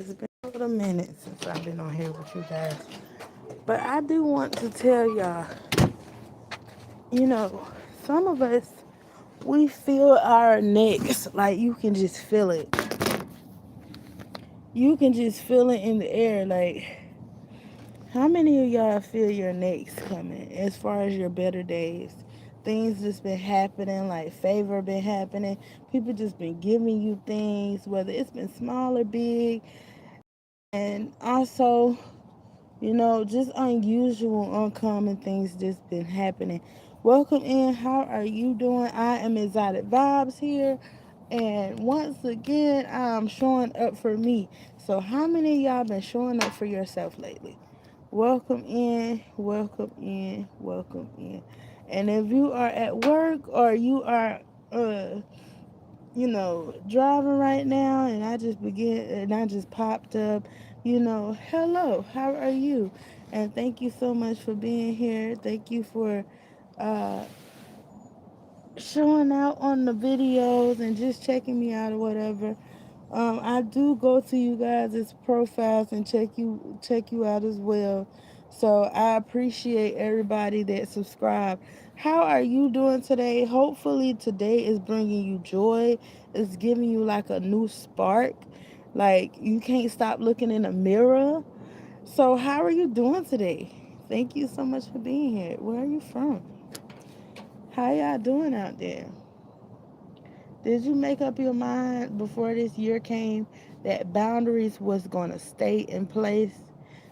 It's been a little minute since I've been on here with you guys. But I do want to tell y'all, you know, some of us, we feel our necks. Like you can just feel it. You can just feel it in the air. Like, how many of y'all feel your next coming as far as your better days? Things just been happening, like favor been happening. People just been giving you things, whether it's been small or big. And also, just unusual, uncommon things just been happening. Welcome in. How are you doing? I am Exotic Vibes here. And once again, I'm showing up for me. So how many of y'all been showing up for yourself lately? Welcome in, welcome in, welcome in. And if you are at work or you are driving right now and I just popped up, hello, how are you? And thank you so much for being here. Thank you for uh showing out on the videos and just checking me out or whatever. I do go to you guys' profiles and check you out as well. So I appreciate everybody that subscribed. How are you doing today? Hopefully today is bringing you joy. It's giving you like a new spark. Like you can't stop looking in the mirror. So how are you doing today? Thank you so much for being here. Where are you from? How y'all doing out there? Did you make up your mind before this year came that boundaries was going to stay in place?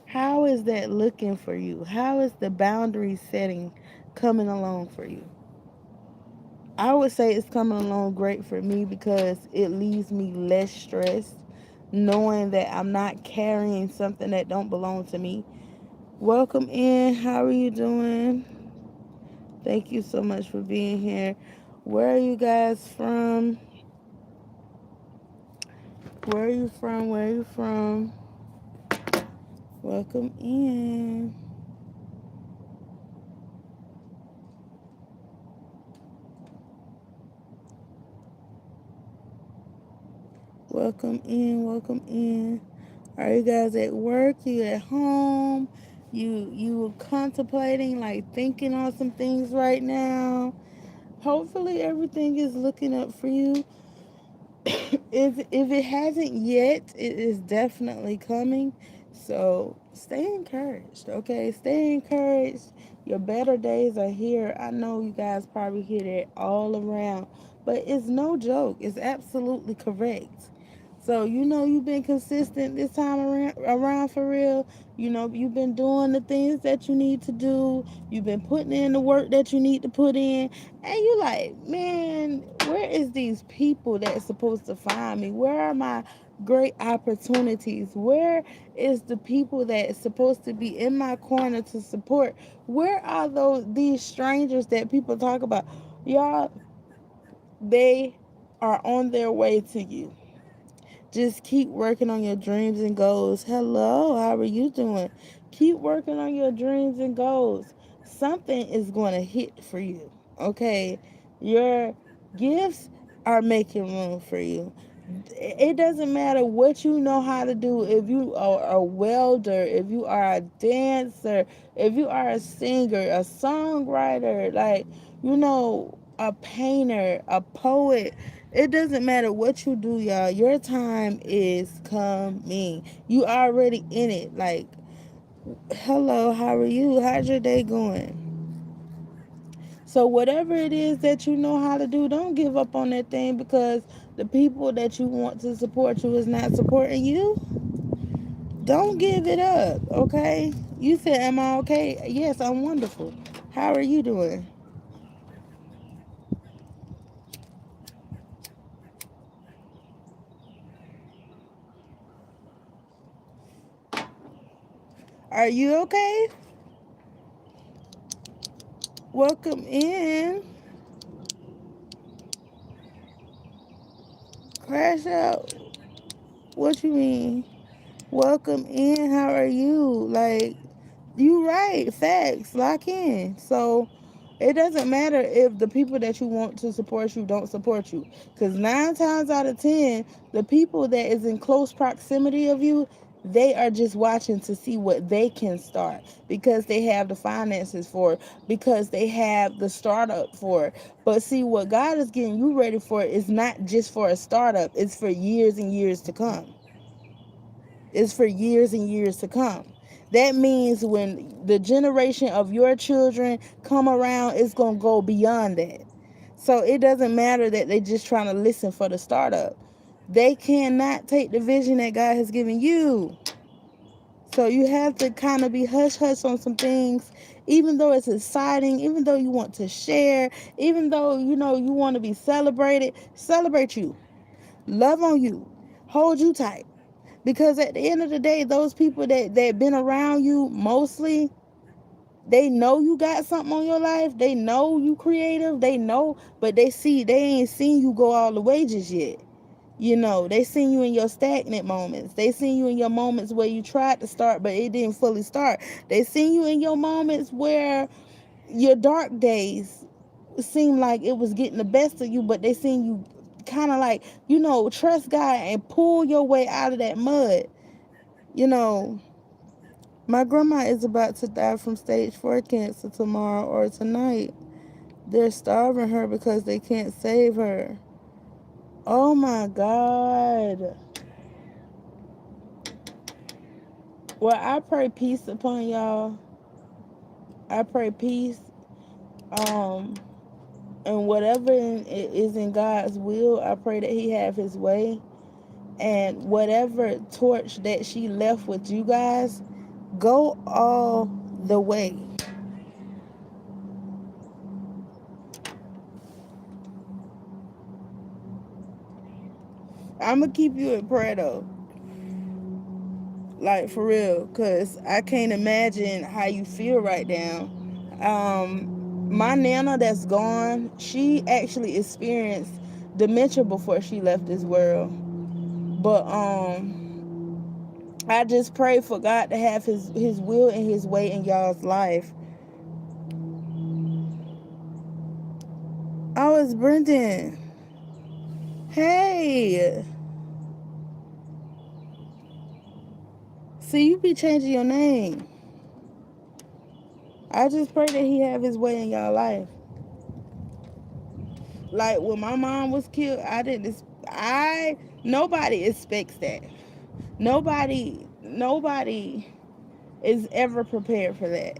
How is that looking for you? How is the boundary setting coming along for you? I would say it's coming along great for me because it leaves me less stressed knowing that I'm not carrying something that don't belong to me. Welcome in. How are you doing? Thank you so much for being here. Where are you guys from? Where are you from? Where are you from? Welcome in. Welcome in. Welcome in. Are you guys at work? You at home? You contemplating, like thinking on some things right now? Hopefully everything is looking up for you. If it hasn't yet, it is definitely coming. So stay encouraged, okay? Stay encouraged. Your better days are here. I know you guys probably hear that all around, but it's no joke. It's absolutely correct. So you've been consistent this time around for real. You've been doing the things that you need to do. You've been putting in the work that you need to put in. And you like, man, where is these people that's supposed to find me? Where are my great opportunities? Where is the people that's supposed to be in my corner to support? Where are these strangers that people talk about? Y'all, they are on their way to you. Just keep working on your dreams and goals. Hello, how are you doing? Keep working on your dreams and goals. Something is going to hit for you. Okay? Your gifts are making room for you. It doesn't matter what you know how to do. If you are a welder, if you are a dancer, if you are a singer, a songwriter, like, a painter, a poet, it doesn't matter what you do, y'all. Your time is coming. You already in it. Like, hello, how are you? How's your day going? So whatever it is that you know how to do, don't give up on that thing because the people that you want to support you is not supporting you. Don't give it up, okay? You said, am I okay? Yes, I'm wonderful. How are you doing? Are you okay? Welcome in. Crash out. What you mean? Welcome in. How are you? Like, you right. Facts. Lock in. So, It doesn't matter if the people that you want to support you don't support you. Because 9 times out of 10, the people that is in close proximity of you, they are just watching to see what they can start because they have the finances for it, because they have the startup for it. But see, what God is getting you ready for is not just for a startup, it's for years and years to come. It's for years and years to come. That means when the generation of your children come around, it's going to go beyond that. So it doesn't matter that they just trying to listen for the startup. They cannot take the vision that God has given you. So you have to kind of be hush hush on some things, even though it's exciting, even though you want to share, even though you know you want to be celebrated. Celebrate you, love on you, hold you tight. Because at the end of the day, those people that been around you mostly, they know you got something on your life. They know you creative. They know, but they ain't seen you go all the way just yet. You know, they seen you in your stagnant moments. They seen you in your moments where you tried to start, but it didn't fully start. They seen you in your moments where your dark days seemed like it was getting the best of you, but they seen you kind of like, you know, trust God and pull your way out of that mud. You know, my grandma is about to die from stage 4 cancer tomorrow or tonight. They're starving her because they can't save her. Oh my God. Well, I pray peace upon y'all. I pray peace. Um, and whatever is in God's will, I pray that He have His way. And whatever torch that she left with you guys, go all the way. I'm gonna keep you in prayer though, like for real, cause I can't imagine how you feel right now. My nana that's gone, she actually experienced dementia before she left this world. But I just pray for God to have His will and His way in y'all's life. Oh, it's Brendan. Hey, see, you be changing your name. I just pray that He have His way in y'all life. Like when my mom was killed, I didn't. I nobody expects that. Nobody is ever prepared for that.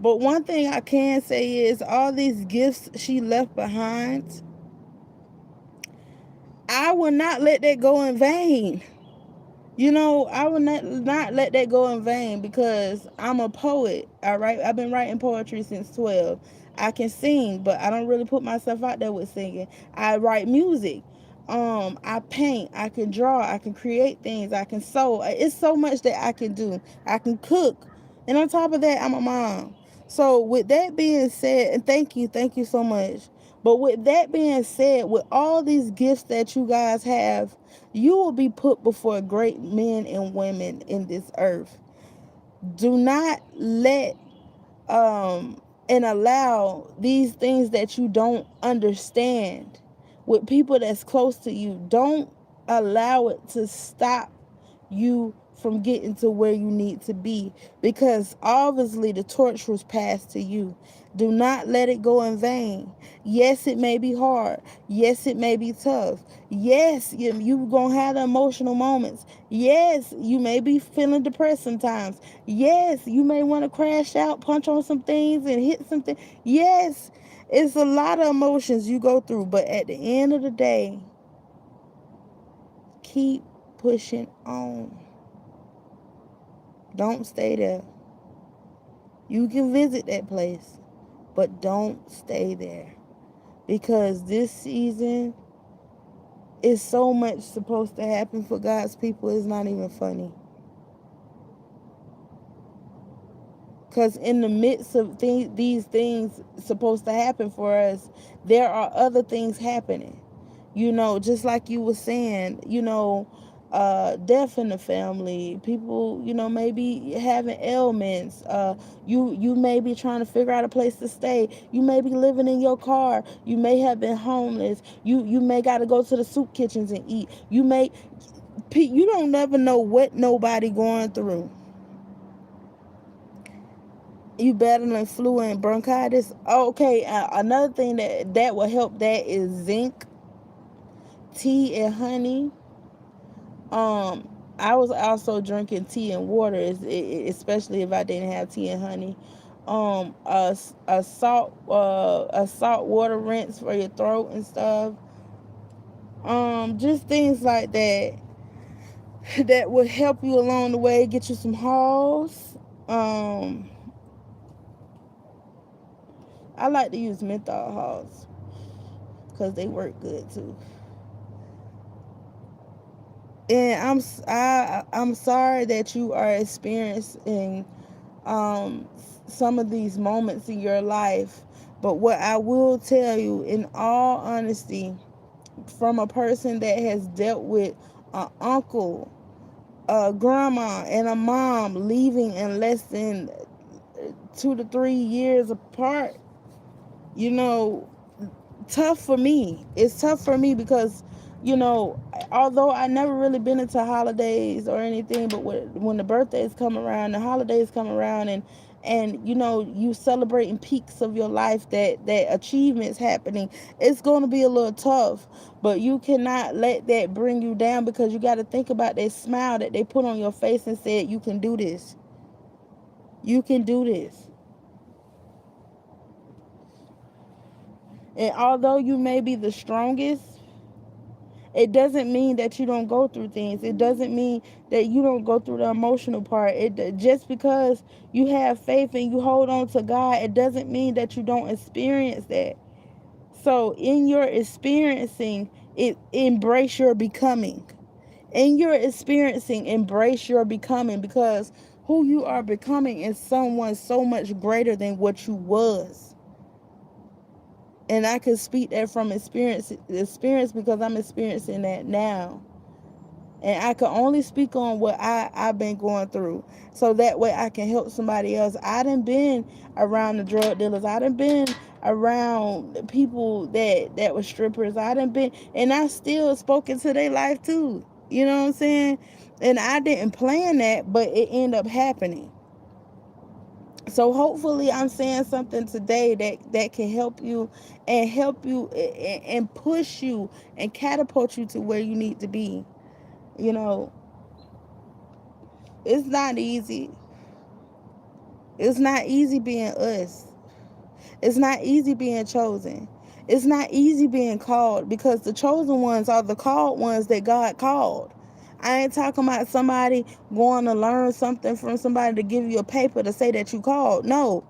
But one thing I can say is all these gifts she left behind, I will not let that go in vain. You know, I will not let that go in vain because I'm a poet. All right, I've been writing poetry since 12. I can sing, but I don't really put myself out there with singing. I write music. I paint. I can draw. I can create things. I can sew. It's so much that I can do. I can cook, and on top of that, I'm a mom. So with that being said, and thank you so much. But with that being said, with all these gifts that you guys have, you will be put before great men and women in this earth. Do not let and allow these things that you don't understand with people that's close to you. Don't allow it to stop you from getting to where you need to be, because obviously the torch was passed to you. Do not let it go in vain. Yes, it may be hard. Yes, it may be tough. Yes, you gonna have the emotional moments. Yes, you may be feeling depressed sometimes. Yes, you may want to crash out, punch on some things and hit something. Yes, it's a lot of emotions you go through, but at the end of the day, keep pushing on. Don't stay there. You can visit that place, but don't stay there. Because this season is so much supposed to happen for God's people, it's not even funny. Because in the midst of these things supposed to happen for us, there are other things happening. You know, just like you were saying, you know, death in the family, people, maybe having ailments, you may be trying to figure out a place to stay, you may be living in your car, you may have been homeless, you may got to go to the soup kitchens and eat, you don't never know what nobody going through. You battling flu and bronchitis. Okay, another thing that will help that is zinc, tea, and honey. um I was also drinking tea and water, especially if I didn't have tea and honey. A salt water rinse for your throat and stuff. Just things like that that would help you along the way, get you some halls. um I like to use menthol halls because they work good too. And I'm sorry that you are experiencing um some of these moments in your life, but what I will tell you, in all honesty, from a person that has dealt with an uncle, a grandma, and a mom leaving in less than 2 to 3 years apart, you know tough for me. It's tough for me because, although I never really been into holidays or anything, but when the birthdays come around, the holidays come around, and you celebrating peaks of your life, that achievements happening, it's going to be a little tough. But you cannot let that bring you down, because you got to think about that smile that they put on your face and said, you can do this. You can do this. And although you may be the strongest, it doesn't mean that you don't go through things. It doesn't mean that you don't go through the emotional part. Just because you have faith and you hold on to God, it doesn't mean that you don't experience that. So in your experiencing it, embrace your becoming. In your experiencing, embrace your becoming, because who you are becoming is someone so much greater than what you was. And I can speak that from experience because I'm experiencing that now. And I can only speak on what I've been going through, so that way I can help somebody else. I done been around the drug dealers. I done been around people that were strippers. I done been, and I still spoke into their life too. You know what I'm saying? And I didn't plan that, but it ended up happening. So hopefully I'm saying something today that can help you, and push you and catapult you to where you need to be. You know, it's not easy. It's not easy being us. It's not easy being chosen. It's not easy being called, because the chosen ones are the called ones that God called. I ain't talking about somebody going to learn something from somebody to give you a paper to say that you called. No.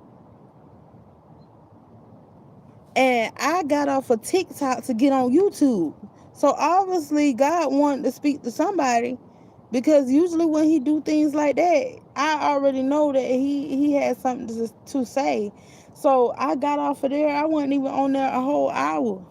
And I got off of TikTok to get on YouTube. So obviously God wanted to speak to somebody, because usually when he do things like that, I already know that he has something to say. So I got off of there. I wasn't even on there a whole hour.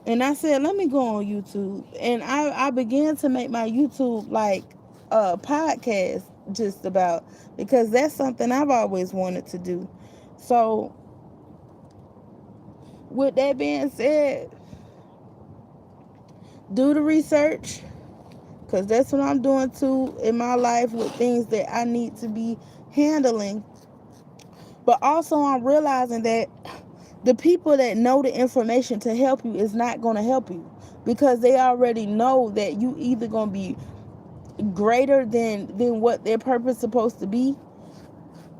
And I said, let me go on YouTube. And I began to make my YouTube like a podcast, just about, because that's something I've always wanted to do. So with that being said, do the research, because that's what I'm doing too in my life with things that I need to be handling. But also I'm realizing that the people that know the information to help you is not going to help you, because they already know that you either going to be greater than what their purpose is supposed to be,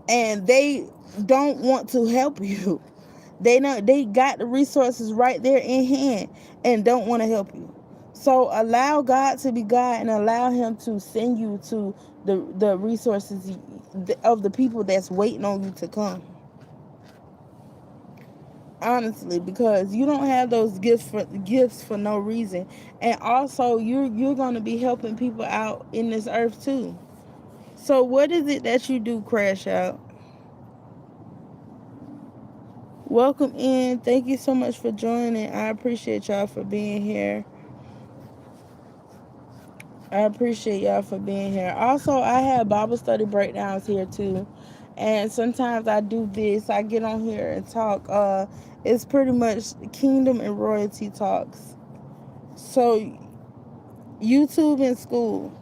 and they don't want to help you. They know they got the resources right there in hand and don't want to help you. So allow God to be God, and allow him to send you to the resources of the people that's waiting on you to come. Honestly, because you don't have those gifts for no reason. And also you're going to be helping people out in this earth too. So what is it that you do, Crash Out? Welcome in. Thank you so much for joining. I appreciate y'all for being here. I appreciate y'all for being here. Also, I have Bible study breakdowns here too. And sometimes I do this. I get on here and talk. It's pretty much kingdom and royalty talks. So YouTube and school.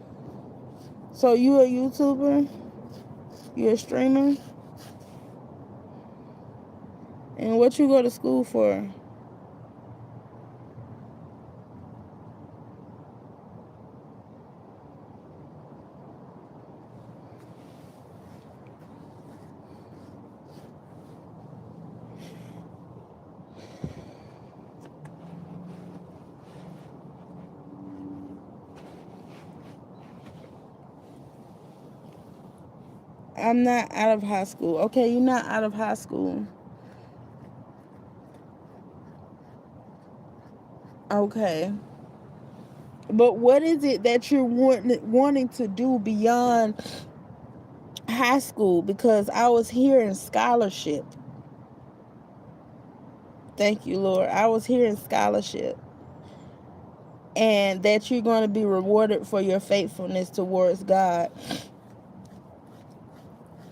So you a YouTuber? You a streamer? And what you go to school for? I'm not out of high school. Okay, you're not out of high school. Okay. But what is it that you're wanting to do beyond high school? Because I was hearing scholarship. Thank you, Lord. I was hearing scholarship. And that you're going to be rewarded for your faithfulness towards God.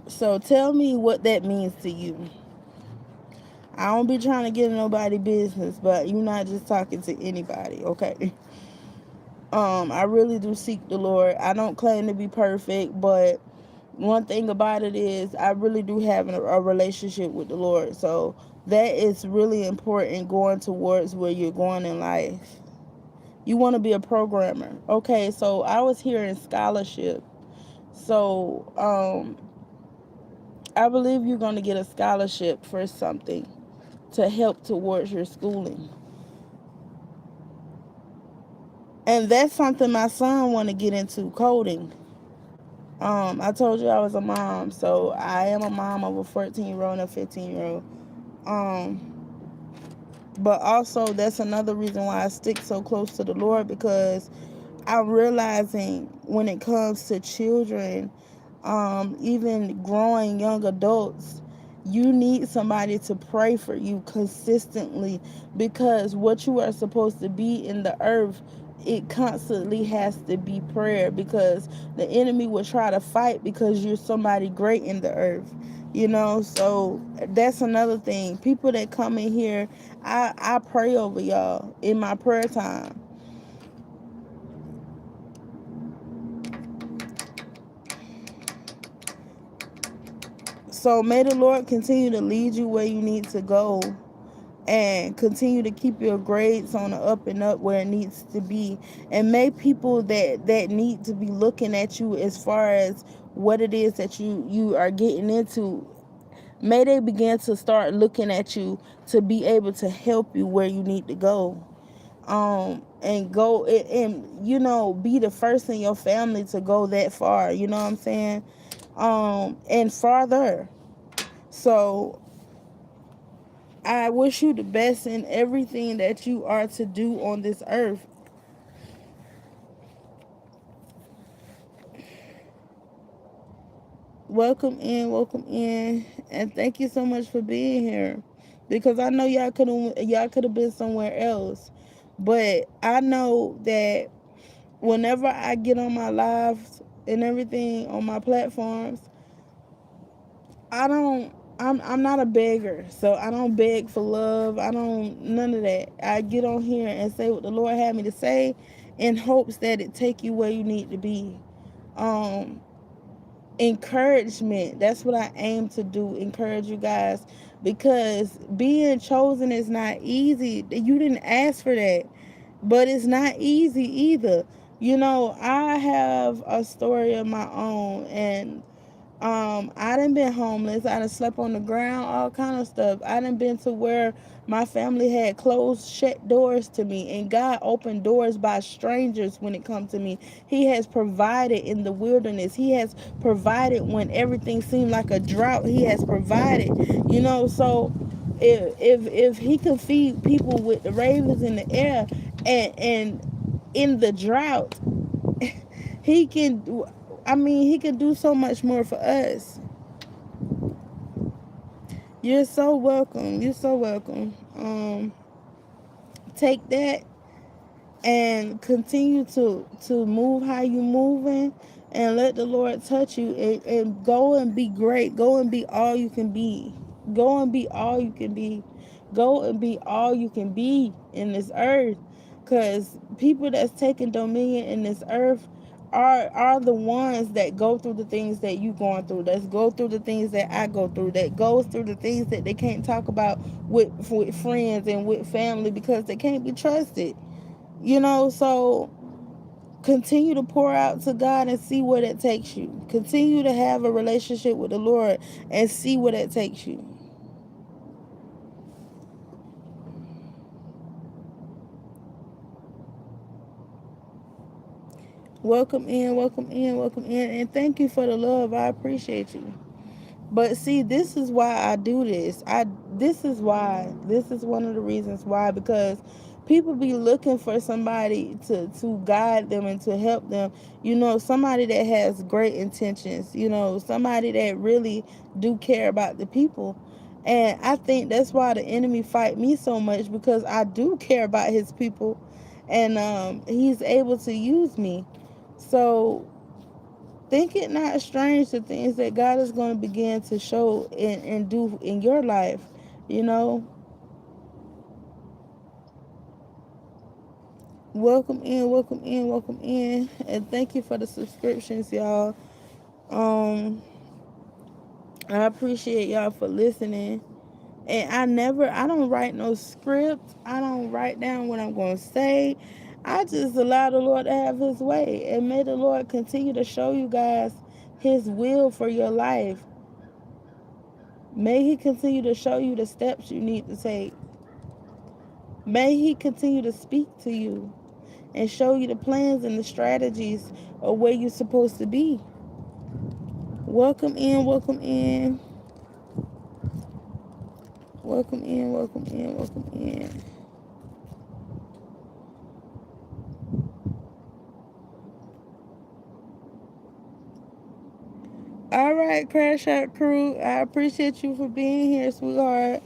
So tell me what that means to you. I don't be trying to get in nobody's business, but you're not just talking to anybody, okay? I really do seek the Lord. I don't claim to be perfect, but one thing about it is I really do have a relationship with the Lord. So that is really important going towards where you're going in life. You want to be a programmer. Okay, so I was hearing scholarship. So I believe you're going to get a scholarship for something to help towards your schooling. And that's something my son want to get into, coding. I told you I was a mom, so I am a mom of a 14-year-old and a 15-year-old. But also that's another reason why I stick so close to the Lord, because I'm realizing when it comes to children, even growing young adults, you need somebody to pray for you consistently, because what you are supposed to be in the earth, it constantly has to be prayer, because the enemy will try to fight because you're somebody great in the earth, you know. So that's another thing. People that come in here, I pray over y'all in my prayer time. So may the Lord continue to lead you where you need to go, and continue to keep your grades on the up and up where it needs to be. And may people that need to be looking at you as far as what it is that you are getting into, may they begin to start looking at you to be able to help you where you need to go. And go and you know, be the first in your family to go that far, you know what I'm saying? And farther. So I wish you the best in everything that you are to do on this earth. Welcome in, and thank you so much for being here. Because I know y'all could have been somewhere else, but I know that whenever I get on my lives and everything on my platforms, I don't. I'm not a beggar, so I don't beg for love. I don't none of that. I get on here and say what the Lord had me to say, in hopes that it take you where you need to be. Um, Encouragement. That's what I aim to do. Encourage you guys, because being chosen is not easy. You didn't ask for that, but it's not easy either. You know, I have a story of my own, and I done been homeless. I done slept on the ground, all kind of stuff. I done been to where my family had closed, shut doors to me, and God opened doors by strangers when it comes to me. He has provided in the wilderness. He has provided when everything seemed like a drought. He has provided, you know. So if He could feed people with the ravens in the air, and in the drought, He can. I mean, He can do so much more for us. You're so welcome. You're so welcome. Take that and continue to move how you moving, and let the Lord touch you, and go and be great. Go and be all you can be. Go and be all you can be. Go and be all you can be in this earth, because people that's taking dominion in this earth are the ones that go through the things that you going through, that go through the things that I go through, that goes through the things that they can't talk about with friends and with family because they can't be trusted. So continue to pour out to God and see where that takes you. Continue to have a relationship with the Lord and see where that takes you. Welcome in, welcome in, welcome in, and thank you for the love. I appreciate you. But see, this is why I do this. This is why. This is one of the reasons why, because people be looking for somebody to guide them and to help them. Somebody that has great intentions. Somebody that really do care about the people. And I think that's why the enemy fight me so much, because I do care about his people, and he's able to use me. So think it not strange the things that God is going to begin to show and do in your life. You know, welcome in, welcome in, welcome in, and thank you for the subscriptions, y'all. Um, I appreciate y'all for listening. And I don't write no script. I don't write down what I'm going to say. I just allow the Lord to have his way. And may the Lord continue to show you guys his will for your life. May he continue to show you the steps you need to take. May he continue to speak to you and show you the plans and the strategies of where you're supposed to be. Welcome in, welcome in. Welcome in, welcome in, welcome in. All right, Crash Out Crew. I appreciate you for being here, sweetheart.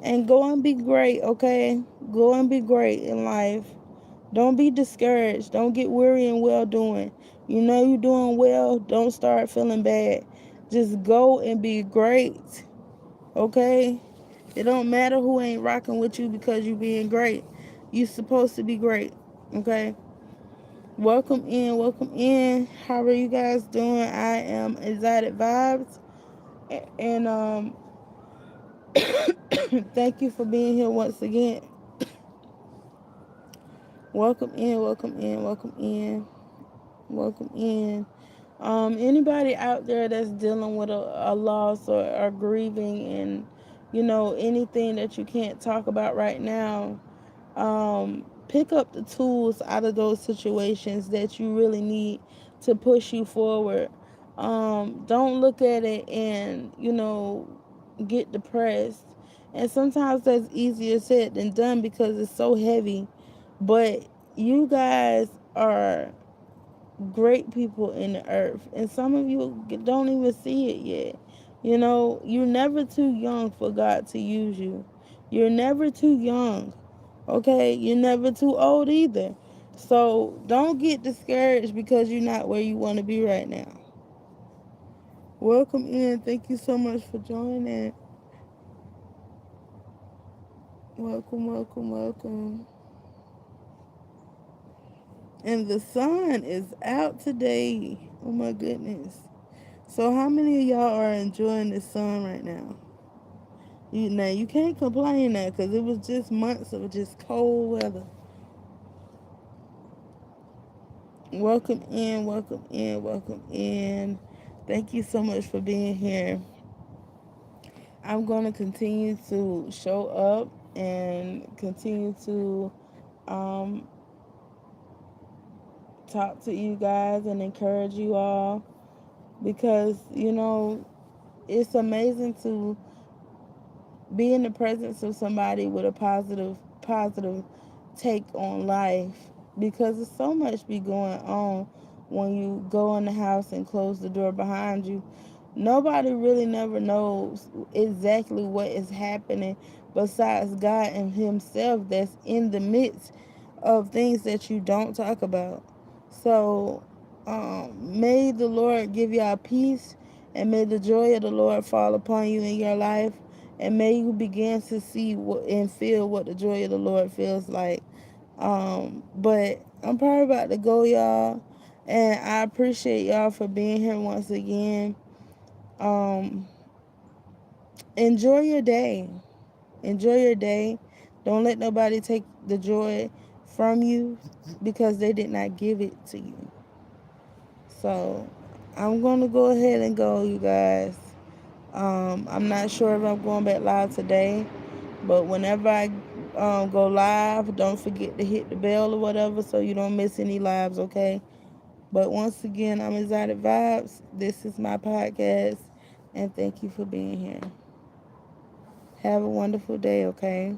And go and be great, okay? Go and be great in life. Don't be discouraged. Don't get weary in well doing. You know you're doing well. Don't start feeling bad. Just go and be great, okay? It don't matter who ain't rocking with you because you being great. You supposed to be great, okay? Welcome in, welcome in. How are you guys doing? I am Exotic Vibes, and thank you for being here once again. Welcome in, welcome in, welcome in, welcome in. Anybody out there that's dealing with a loss or grieving, and anything that you can't talk about right now, pick up the tools out of those situations that you really need to push you forward. Don't look at it and get depressed. And sometimes that's easier said than done because it's so heavy. But you guys are great people in the earth, and some of you don't even see it yet. You're never too young for God to use you. You're never too young, okay? You're never too old either. So don't get discouraged because you're not where you want to be right now. Welcome in. Thank you so much for joining. Welcome, welcome, welcome. And the sun is out today. Oh my goodness. So how many of y'all are enjoying the sun right now? You can't complain now because it was just months of just cold weather. Welcome in, welcome in, welcome in. Thank you so much for being here. I'm going to continue to show up and continue to um, talk to you guys and encourage you all, because it's amazing to be in the presence of somebody with a positive take on life, because there's so much be going on when you go in the house and close the door behind you. Nobody really never knows exactly what is happening besides God and himself that's in the midst of things that you don't talk about. So, may the Lord give y'all peace, and may the joy of the Lord fall upon you in your life, and may you begin to see and feel what the joy of the Lord feels like. But I'm probably about to go, y'all, and I appreciate y'all for being here once again. Um, enjoy your day. Enjoy your day. Don't let nobody take the joy from you because they did not give it to you. So I'm going to go ahead and go, you guys. I'm not sure if I'm going back live today, but whenever I go live, don't forget to hit the bell or whatever so you don't miss any lives, okay? But once again, I'm Exotic Vibes. This is my podcast, and thank you for being here. Have a wonderful day, okay?